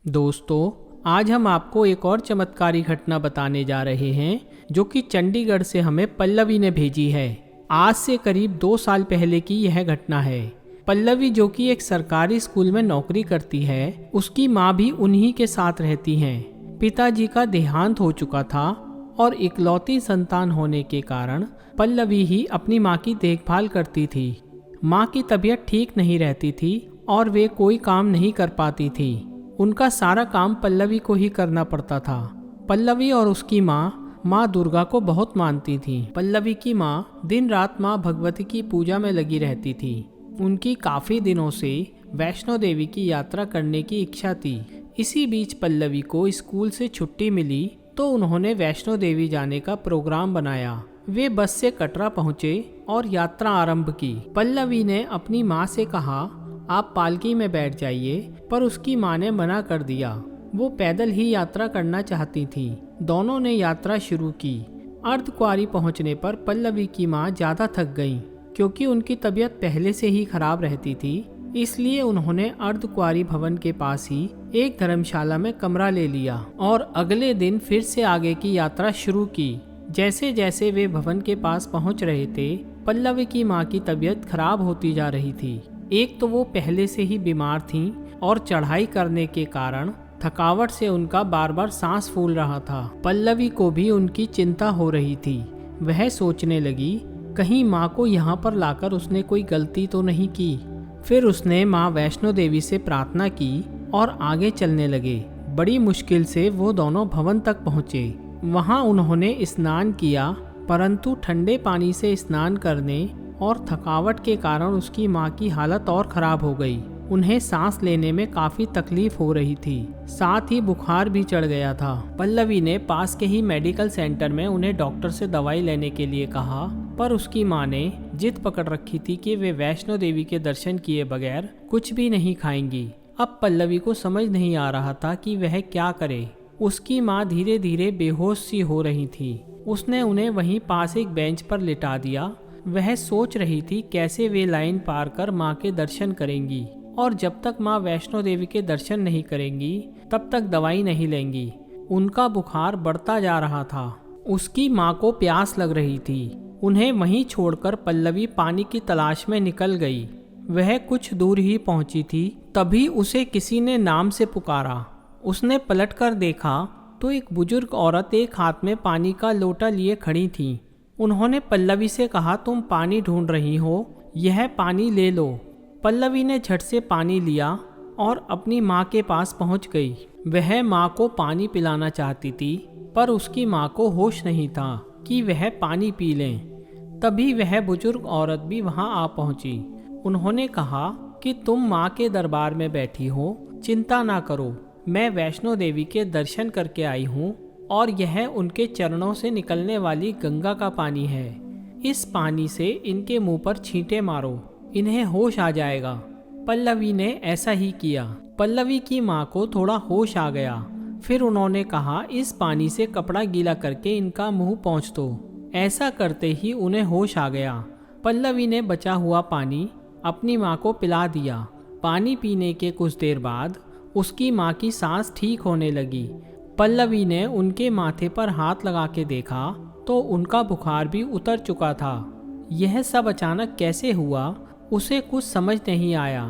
दोस्तों, आज हम आपको एक और चमत्कारी घटना बताने जा रहे हैं जो कि चंडीगढ़ से हमें पल्लवी ने भेजी है। आज से करीब 2 साल पहले की यह घटना है। पल्लवी जो कि एक सरकारी स्कूल में नौकरी करती है, उसकी माँ भी उन्हीं के साथ रहती हैं। पिताजी का देहांत हो चुका था और इकलौती संतान होने के कारण पल्लवी ही अपनी माँ की देखभाल करती थी। माँ की तबीयत ठीक नहीं रहती थी और वे कोई काम नहीं कर पाती थी। उनका सारा काम पल्लवी को ही करना पड़ता था। पल्लवी और उसकी माँ दुर्गा को बहुत मानती थी। पल्लवी की माँ दिन रात माँ भगवती की पूजा में लगी रहती थी। उनकी काफ़ी दिनों से वैष्णो देवी की यात्रा करने की इच्छा थी। इसी बीच पल्लवी को स्कूल से छुट्टी मिली तो उन्होंने वैष्णो देवी जाने का प्रोग्राम बनाया। वे बस से कटरा पहुँचे और यात्रा आरंभ की। पल्लवी ने अपनी माँ से कहा, आप पालकी में बैठ जाइए, पर उसकी माँ ने मना कर दिया। वो पैदल ही यात्रा करना चाहती थी। दोनों ने यात्रा शुरू की। अर्धकुंवारी पहुंचने पर पल्लवी की माँ ज़्यादा थक गईं, क्योंकि उनकी तबीयत पहले से ही खराब रहती थी। इसलिए उन्होंने अर्धकुंवारी भवन के पास ही एक धर्मशाला में कमरा ले लिया और अगले दिन फिर से आगे की यात्रा शुरू की। जैसे जैसे वे भवन के पास पहुंच रहे थे, पल्लवी की माँ की तबीयत खराब होती जा रही थी। एक तो वो पहले से ही बीमार थीं और चढ़ाई करने के कारण थकावट से उनका बार बार सांस फूल रहा था। पल्लवी को भी उनकी चिंता हो रही थी। वह सोचने लगी, कहीं माँ को यहाँ पर लाकर उसने कोई गलती तो नहीं की। फिर उसने माँ वैष्णो देवी से प्रार्थना की और आगे चलने लगे। बड़ी मुश्किल से वो दोनों भवन तक पहुँचे। वहाँ उन्होंने स्नान किया, परंतु ठंडे पानी से स्नान करने और थकावट के कारण उसकी माँ की हालत और खराब हो गई। उन्हें सांस लेने में काफी तकलीफ हो रही थी, साथ ही बुखार भी चढ़ गया था। पल्लवी ने पास के ही मेडिकल सेंटर में उन्हें डॉक्टर से दवाई लेने के लिए कहा, पर उसकी माँ ने जिद पकड़ रखी थी कि वे वैष्णो देवी के दर्शन किए बगैर कुछ भी नहीं खाएंगी। अब पल्लवी को समझ नहीं आ रहा था कि वह क्या करे। उसकी माँ धीरे धीरे बेहोश सी हो रही थी। उसने उन्हें वहीं पास एक बेंच पर लिटा दिया। वह सोच रही थी कैसे वे लाइन पार कर माँ के दर्शन करेंगी, और जब तक माँ वैष्णो देवी के दर्शन नहीं करेंगी तब तक दवाई नहीं लेंगी। उनका बुखार बढ़ता जा रहा था। उसकी माँ को प्यास लग रही थी। उन्हें वहीं छोड़कर पल्लवी पानी की तलाश में निकल गई। वह कुछ दूर ही पहुंची थी, तभी उसे किसी ने नाम से पुकारा। उसने पलटकर देखा तो एक बुजुर्ग औरत एक हाथ में पानी का लोटा लिए खड़ी थी। उन्होंने पल्लवी से कहा, तुम पानी ढूंढ रही हो, यह पानी ले लो। पल्लवी ने झट से पानी लिया और अपनी माँ के पास पहुँच गई। वह माँ को पानी पिलाना चाहती थी, पर उसकी माँ को होश नहीं था कि वह पानी पी लें। तभी वह बुजुर्ग औरत भी वहाँ आ पहुँची। उन्होंने कहा कि तुम माँ के दरबार में बैठी हो, चिंता ना करो, मैं वैष्णो देवी के दर्शन करके आई हूँ और यह उनके चरणों से निकलने वाली गंगा का पानी है। इस पानी से इनके मुंह पर छींटे मारो, इन्हें होश आ जाएगा। पल्लवी ने ऐसा ही किया। पल्लवी की माँ को थोड़ा होश आ गया। फिर उन्होंने कहा, इस पानी से कपड़ा गीला करके इनका मुंह पोंछ दो। ऐसा करते ही उन्हें होश आ गया। पल्लवी ने बचा हुआ पानी अपनी माँ को पिला दिया। पानी पीने के कुछ देर बाद उसकी माँ की सांस ठीक होने लगी। पल्लवी ने उनके माथे पर हाथ लगा के देखा तो उनका बुखार भी उतर चुका था। यह सब अचानक कैसे हुआ, उसे कुछ समझ नहीं आया।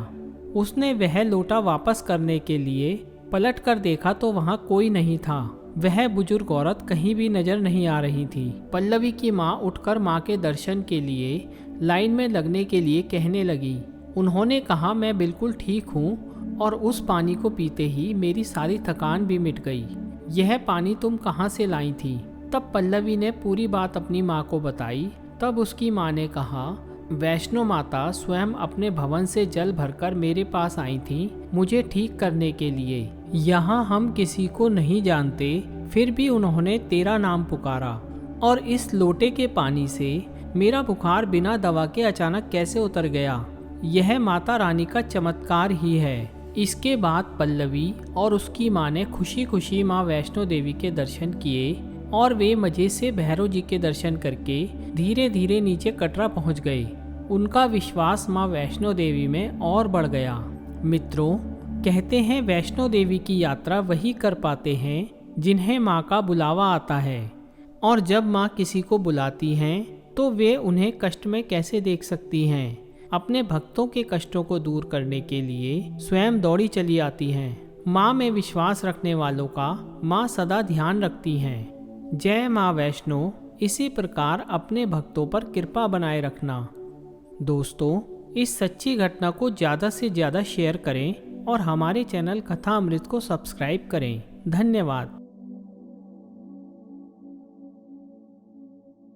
उसने वह लोटा वापस करने के लिए पलट कर देखा तो वहाँ कोई नहीं था। वह बुजुर्ग औरत कहीं भी नजर नहीं आ रही थी। पल्लवी की माँ उठकर माँ के दर्शन के लिए लाइन में लगने के लिए कहने लगी। उन्होंने कहा, मैं बिल्कुल ठीक हूँ और उस पानी को पीते ही मेरी सारी थकान भी मिट गई। यह पानी तुम कहाँ से लाई थी? तब पल्लवी ने पूरी बात अपनी माँ को बताई। तब उसकी माँ ने कहा, वैष्णो माता स्वयं अपने भवन से जल भरकर मेरे पास आई थी मुझे ठीक करने के लिए। यहाँ हम किसी को नहीं जानते, फिर भी उन्होंने तेरा नाम पुकारा और इस लोटे के पानी से मेरा बुखार बिना दवा के अचानक कैसे उतर गया। यह माता रानी का चमत्कार ही है। इसके बाद पल्लवी और उसकी माँ ने खुशी खुशी माँ वैष्णो देवी के दर्शन किए और वे मजे से भैरव जी के दर्शन करके धीरे धीरे नीचे कटरा पहुँच गए। उनका विश्वास माँ वैष्णो देवी में और बढ़ गया। मित्रों, कहते हैं वैष्णो देवी की यात्रा वही कर पाते हैं जिन्हें माँ का बुलावा आता है, और जब माँ किसी को बुलाती हैं तो वे उन्हें कष्ट में कैसे देख सकती हैं। अपने भक्तों के कष्टों को दूर करने के लिए स्वयं दौड़ी चली आती हैं। माँ में विश्वास रखने वालों का माँ सदा ध्यान रखती हैं। जय माँ वैष्णो। इसी प्रकार अपने भक्तों पर कृपा बनाए रखना। दोस्तों, इस सच्ची घटना को ज़्यादा से ज़्यादा शेयर करें और हमारे चैनल कथा अमृत को सब्सक्राइब करें। धन्यवाद।